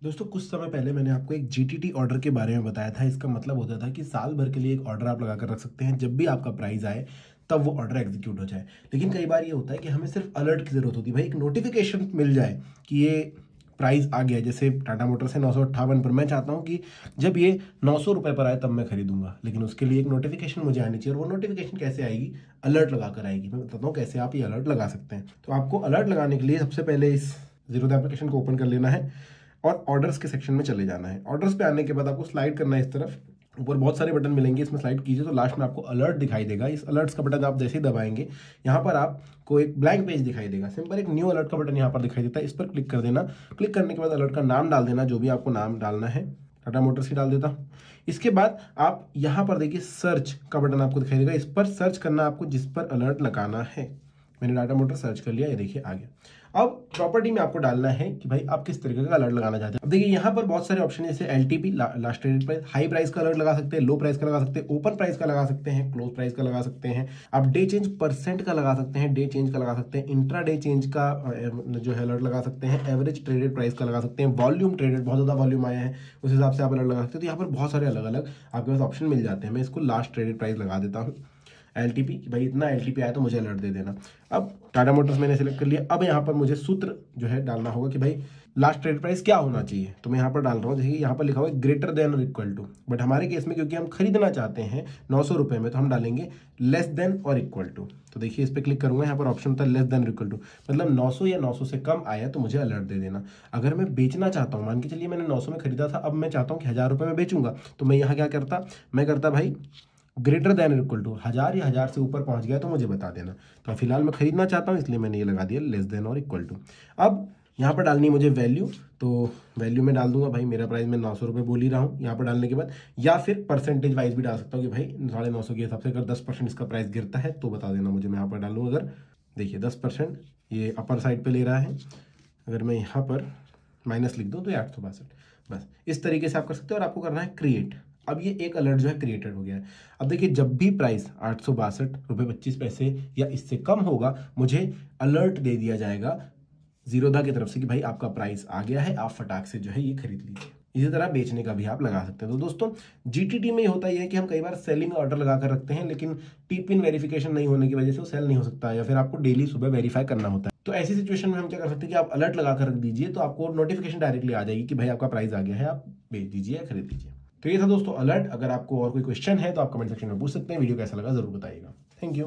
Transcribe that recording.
दोस्तों कुछ समय पहले मैंने आपको एक जीटीटी ऑर्डर के बारे में बताया था। इसका मतलब होता था कि साल भर के लिए एक ऑर्डर आप लगा कर रख सकते हैं, जब भी आपका प्राइस आए तब वो ऑर्डर एग्जीक्यूट हो जाए। लेकिन कई बार ये होता है कि हमें सिर्फ अलर्ट की जरूरत होती है, भाई एक नोटिफिकेशन मिल जाए कि ये प्राइस आ गया। जैसे टाटा मोटर से 958 पर, मैं चाहता हूँ कि जब ये 900 रुपये पर आए तब मैं खरीदूंगा, लेकिन उसके लिए एक नोटिफिकेशन मुझे आनी चाहिए। और वो नोटिफिकेशन कैसे आएगी? अलर्ट लगा कर आएगी। मैं बताता हूँ कैसे आप ये अलर्ट लगा सकते हैं। तो आपको अलर्ट लगाने के लिए सबसे पहले इस जीरोधा एप्लीकेशन को ओपन कर लेना है और ऑर्डर्स के सेक्शन में चले जाना है। ऑर्डर्स पे आने के बाद आपको स्लाइड करना है इस तरफ। ऊपर बहुत सारे बटन मिलेंगे, इसमें स्लाइड कीजिए तो लास्ट में आपको अलर्ट दिखाई देगा। इस अलर्ट्स का बटन आप जैसे ही दबाएंगे, यहाँ पर आपको एक ब्लैंक पेज दिखाई देगा। सिंपल एक न्यू अलर्ट का बटन यहाँ पर दिखाई देता है, इस पर क्लिक कर देना। क्लिक करने के बाद अलर्ट का नाम डाल देना, जो भी आपको नाम डालना है। टाटा मोटर्स ही डाल देता हूँ। इसके बाद आप यहाँ पर देखिए सर्च का बटन आपको दिखाई देगा, इस पर सर्च करना आपको जिस पर अलर्ट लगाना है। मैंने टाटा मोटर सर्च कर लिया, ये देखिए आ गया। अब प्रॉपर्टी में आपको डालना है कि भाई आप किस तरीके का अलर्ट लगाना चाहते हैं। अब देखिए यहाँ पर बहुत सारे ऑप्शन है, जैसे LTP last traded price, high price का अलर्ट लगा सकते हैं, लो प्राइस का लगा सकते हैं, ओपन प्राइस का लगा सकते हैं, क्लोज प्राइस का लगा सकते हैं। आप डे चेंज परसेंट का लगा सकते हैं, डे चेंज का लगा सकते हैं, इंट्रा डे चेंज का जो है अलर्ट लगा सकते हैं, एवरेज ट्रेडेड प्राइस का लगा सकते हैं, वॉल्यूम ट्रेडेड, बहुत ज्यादा वॉल्यूम आया है उस हिसाब से आप अलर्ट लगा सकते हैं। तो यहाँ पर बहुत सारे अलग अलग आपके पास ऑप्शन मिल जाते हैं। मैं इसको लास्ट ट्रेडेड प्राइस लगा देता हूँ, एलटीपी, कि भाई इतना एलटीपी आया तो मुझे अलर्ट दे देना। अब टाटा मोटर्स मैंने सेलेक्ट कर लिया। अब यहाँ पर मुझे सूत्र जो है डालना होगा कि भाई लास्ट ट्रेड प्राइस क्या होना चाहिए। तो मैं यहाँ पर डाल रहा हूँ, जैसे यहाँ पर लिखा हुआ है ग्रेटर देन और इक्वल टू, बट हमारे केस में क्योंकि हम खरीदना चाहते हैं 900 रुपये में, तो हम डालेंगे लेस देन और इक्वल टू। तो देखिए इस पर क्लिक करूंगा, यहाँ पर ऑप्शन होता है लेस देन और इक्वल टू, मतलब 900 या 900 से कम आया तो मुझे अलर्ट दे देना। अगर मैं बेचना चाहता हूँ, मान के चलिए मैंने 900 में खरीदा था, अब मैं चाहता हूँ कि 1000 रुपये में बेचूंगा, तो मैं यहाँ क्या करता, मैं करता भाई ग्रेटर देन इक्वल टू, 1000 या 1000 से ऊपर पहुंच गया तो मुझे बता देना। तो फिलहाल मैं खरीदना चाहता हूं, इसलिए मैंने ये लगा दिया लेस देन और इक्वल टू। अब यहाँ पर डालनी मुझे वैल्यू, तो वैल्यू में डाल दूंगा भाई मेरा प्राइस मैं 900 रुपये बोल ही रहा हूँ यहाँ पर डालने के बाद। या फिर परसेंटेज वाइज भी डाल सकता हूँ कि भाई 950 के हिसाब से अगर 10% इसका प्राइस गिरता है तो बता देना मुझे, मैं यहाँ पर डालूँ। अगर देखिए 10% ये अपर साइड पर ले रहा है, अगर मैं यहाँ पर माइनस लिख दूँ तो ये 862। बस इस तरीके से आप कर सकते हो। और आपको करना है क्रिएट। अब ये एक अलर्ट जो है क्रिएटेड हो गया है। अब देखिए जब भी प्राइस 862.25 या इससे कम होगा, मुझे अलर्ट दे दिया जाएगा जीरोधा की तरफ से कि भाई आपका प्राइस आ गया है, आप फटाक से जो है ये खरीद लीजिए। इसी तरह बेचने का भी आप लगा सकते हैं। तो दोस्तों जीटीटी में होता यह है कि हम कई बार सेलिंग ऑर्डर लगा कर रखते हैं, लेकिन टी-पिन वेरिफिकेशन नहीं होने की वजह से वो सेल नहीं हो सकता, या फिर आपको डेली सुबह वेरीफाई करना होता है। तो ऐसी सिचुएशन में हम क्या कर सकते हैं कि आप अलर्ट लगा कर रख दीजिए, तो आपको नोटिफिकेशन डायरेक्टली आ जाएगी कि भाई आपका प्राइस आ गया है, आप बेच दीजिए या खरीद लीजिए। तो ये था दोस्तों अलर्ट। अगर आपको और कोई क्वेश्चन है तो आप कमेंट सेक्शन में पूछ सकते हैं। वीडियो कैसा लगा जरूर बताइएगा। Thank you.